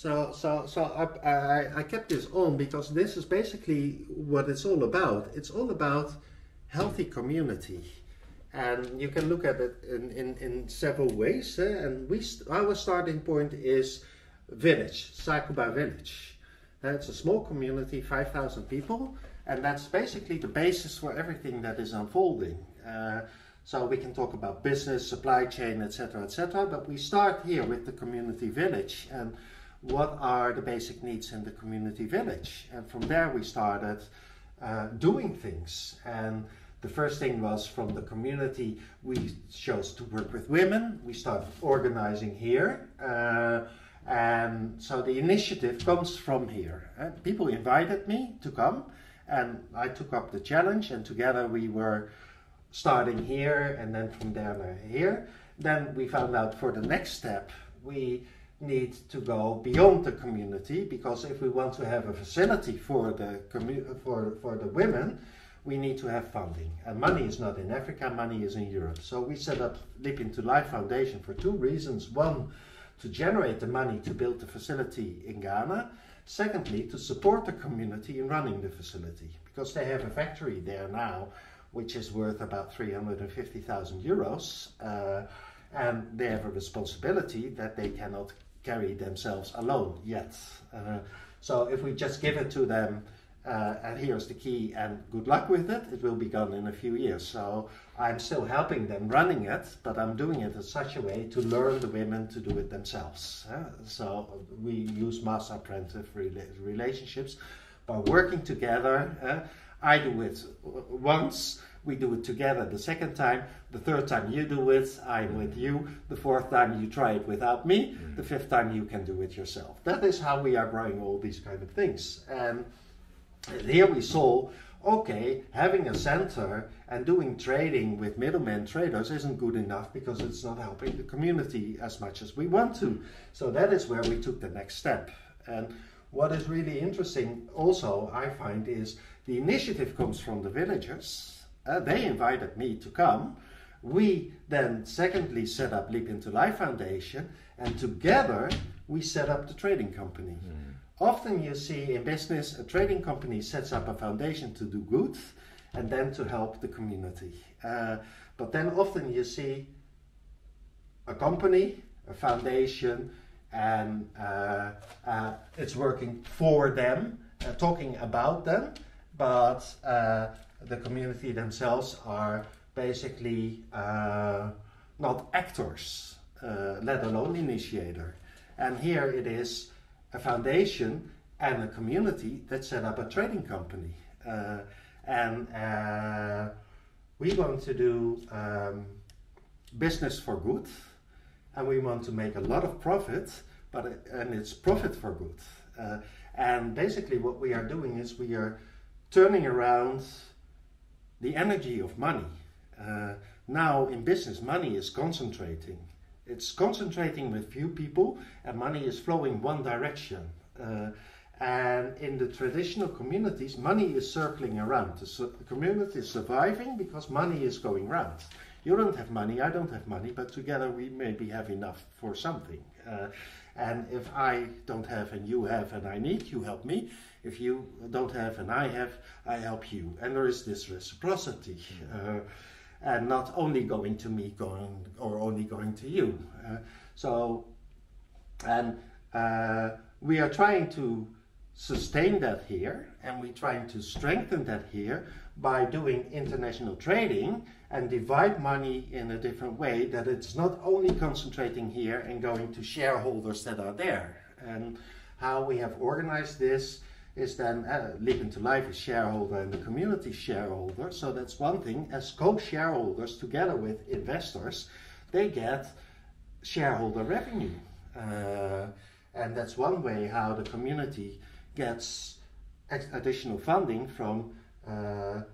I kept this on because this is basically what it's all about. It's all about healthy community. And you can look at it in several ways. And our starting point is village, Sakuba village. It's a small community, 5,000 people. And that's basically the basis for everything that is unfolding. So we can talk about business, supply chain, etc., but we start here with the community village and what are the basic needs in the community village. And from there we started doing things. And the first thing was from the community, we chose to work with women. We started organizing here. And so the initiative comes from here. People invited me to come and I took up the challenge, and together we were starting here and then from there here. Then we found out for the next step we need to go beyond the community, because if we want to have a facility for the women, we need to have funding. And money is not in Africa, money is in Europe. So we set up Leap Into Life Foundation for two reasons. One, to generate the money to build the facility in Ghana. Secondly, to support the community in running the facility, because they have a factory there now which is worth about 350,000 euros, and they have a responsibility that they cannot carry themselves alone yet. So if we just give it to them, and here's the key and good luck with it, it will be gone in a few years. So I'm still helping them running it, but I'm doing it in such a way to learn the women to do it themselves. So we use master-apprentice relationships by working together. I do it once, we do it together the second time, the third time you do it, I'm with you, the fourth time you try it without me, the fifth time you can do it yourself. That is how we are growing all these kind of things. And here we saw, okay, having a center and doing trading with middlemen traders isn't good enough because it's not helping the community as much as we want to. So that is where we took the next step. And what is really interesting also, I find, is the initiative comes from the villagers. They invited me to come. We then secondly set up Leap Into Life Foundation, and together we set up the trading company. Often you see in business, a trading company sets up a foundation to do good and then to help the community. But then often you see a company, a foundation, and it's working for them, talking about them, but the community themselves are basically not actors, let alone initiator. And here it is a foundation and a community that set up a trading company. We want to do business for good, and we want to make a lot of profit, and it's profit for good. And basically what we are doing is we are turning around the energy of money. Now in business, money is concentrating. It's concentrating with few people, and money is flowing one direction. And in the traditional communities, money is circling around. The community is surviving because money is going round. You don't have money, I don't have money, but together we maybe have enough for something. And if I don't have and you have and I need, you help me. If you don't have and I have, I help you. And there is this reciprocity. And not only going to me, or only going to you. We are trying to sustain that here, and we're trying to strengthen that here by doing international trading and divide money in a different way, that it's not only concentrating here and going to shareholders that are there. And how we have organized this is then Leap Into Life is shareholder and the community shareholder. So that's one thing. As co-shareholders together with investors, they get shareholder revenue. And that's one way how the community gets additional funding from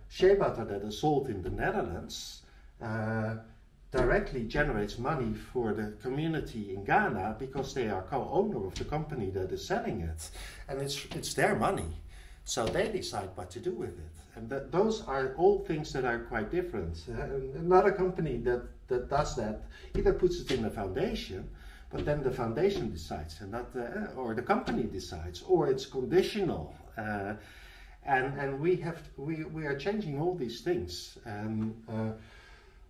shea butter that is sold in the Netherlands. Directly generates money for the community in Ghana because they are co-owner of the company that is selling it, and it's their money, so they decide what to do with it. And those are all things that are quite different. Another company that does that either puts it in a foundation, but then the foundation decides, and not or the company decides, or it's conditional. And we are changing all these things.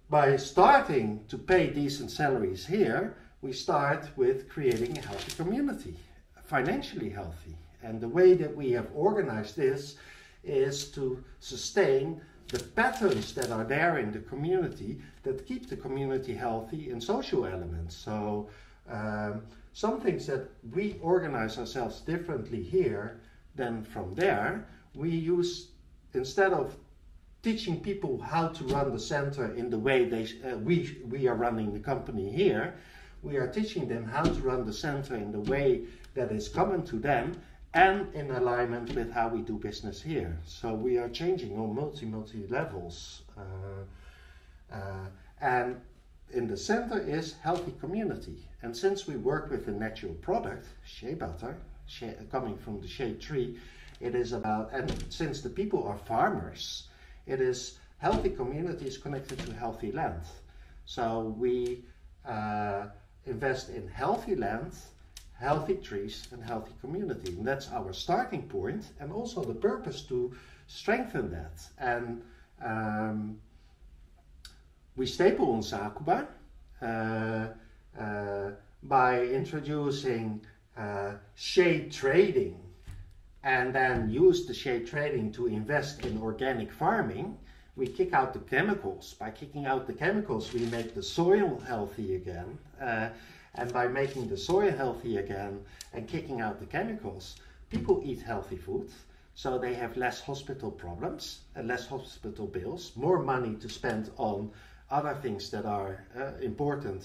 By starting to pay decent salaries here, we start with creating a healthy community, financially healthy. And the way that we have organized this is to sustain the patterns that are there in the community that keep the community healthy in social elements. So some things that we organize ourselves differently here than from there, we use, instead of teaching people how to run the center in the way we are running the company here, we are teaching them how to run the center in the way that is common to them and in alignment with how we do business here. So we are changing on multi levels. And in the center is healthy community. And since we work with a natural product, shea butter, coming from the shea tree, it is about, and since the people are farmers, it is healthy communities connected to healthy land. So we invest in healthy land, healthy trees and healthy community. And that's our starting point, and also the purpose to strengthen that. And we staple on Sakuba by introducing shade trading, and then use the shade trading to invest in organic farming. We kick out the chemicals. By kicking out the chemicals, we make the soil healthy again. And by making the soil healthy again and kicking out the chemicals, people eat healthy food. So they have less hospital problems and less hospital bills, more money to spend on other things that are important.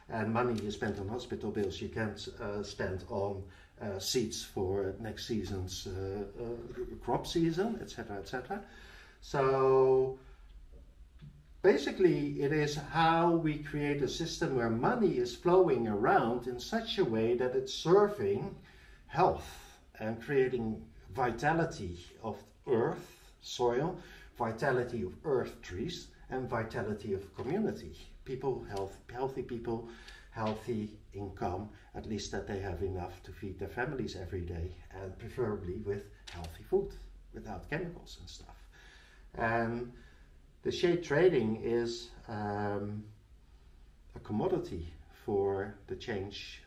And money you spend on hospital bills, you can't spend on seeds for next season's crop season, etc., etc. So basically it is how we create a system where money is flowing around in such a way that it's serving health and creating vitality of earth, soil, vitality of earth, trees, and vitality of community. People, healthy people, healthy income, at least that they have enough to feed their families every day, and preferably with healthy food, without chemicals and stuff. And the shade trading is a commodity for the change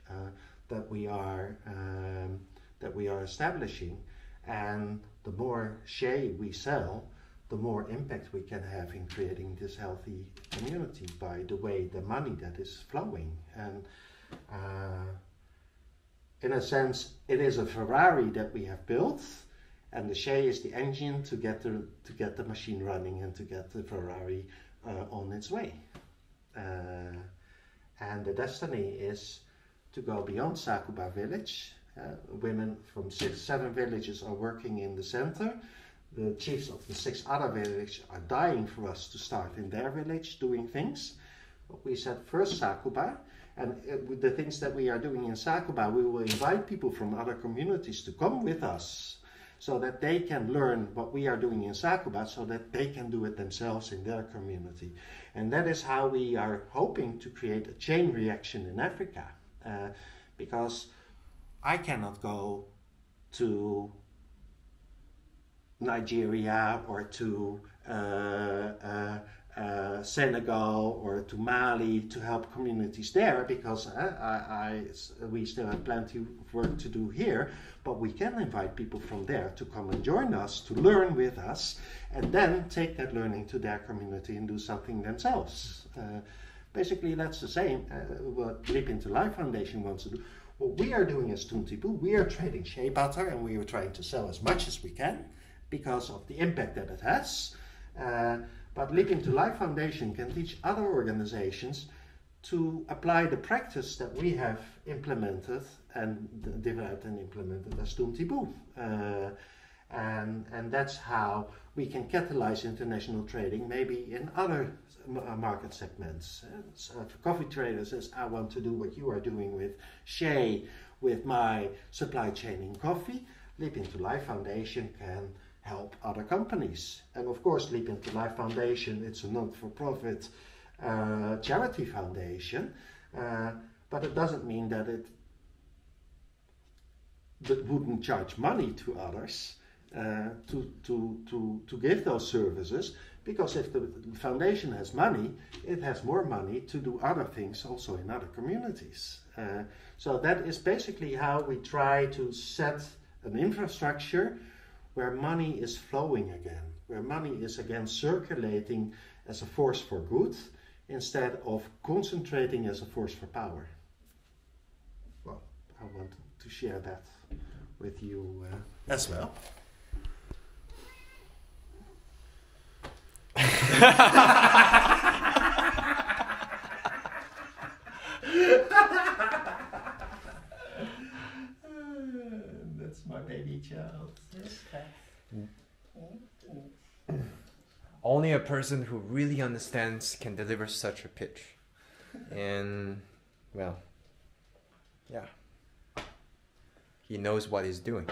that we are establishing. And the more shade we sell, the more impact we can have in creating this healthy community by the way the money that is flowing. And in a sense, it is a Ferrari that we have built, and the shea is the engine to get the machine running and to get the Ferrari on its way. And the destiny is to go beyond Sakuba village. Women from 7 villages are working in the center. The chiefs of the 6 other villages are dying for us to start in their village doing things. But we said first Sakuba, and with the things that we are doing in Sakuba, we will invite people from other communities to come with us so that they can learn what we are doing in Sakuba, so that they can do it themselves in their community. And that is how we are hoping to create a chain reaction in Africa. Because I cannot go to Nigeria or to Senegal or to Mali to help communities there, because we still have plenty of work to do here, but we can invite people from there to come and join us, to learn with us, and then take that learning to their community and do something themselves. Basically, that's the same what Leap Into Life Foundation wants to do. What we are doing as Toontibu, we are trading shea butter, and we are trying to sell as much as we can because of the impact that it has. But Leap Into Life Foundation can teach other organizations to apply the practice that we have implemented and developed and implemented as Toontibu. And that's how we can catalyze international trading, maybe in other market segments. So if a coffee trader says, I want to do what you are doing with shea, with my supply chain in coffee, Leap Into Life Foundation can help other companies. And of course, Leap Into Life Foundation, it's a not-for-profit charity foundation. but it doesn't mean that it wouldn't charge money to others to give those services, because if the foundation has money, it has more money to do other things also in other communities. So that is basically how we try to set an infrastructure where money is flowing again, where money is again circulating as a force for good instead of concentrating as a force for power. Well, I want to share that with you as well. That's my baby child. Only a person who really understands can deliver such a pitch. And, well, yeah. He knows what he's doing.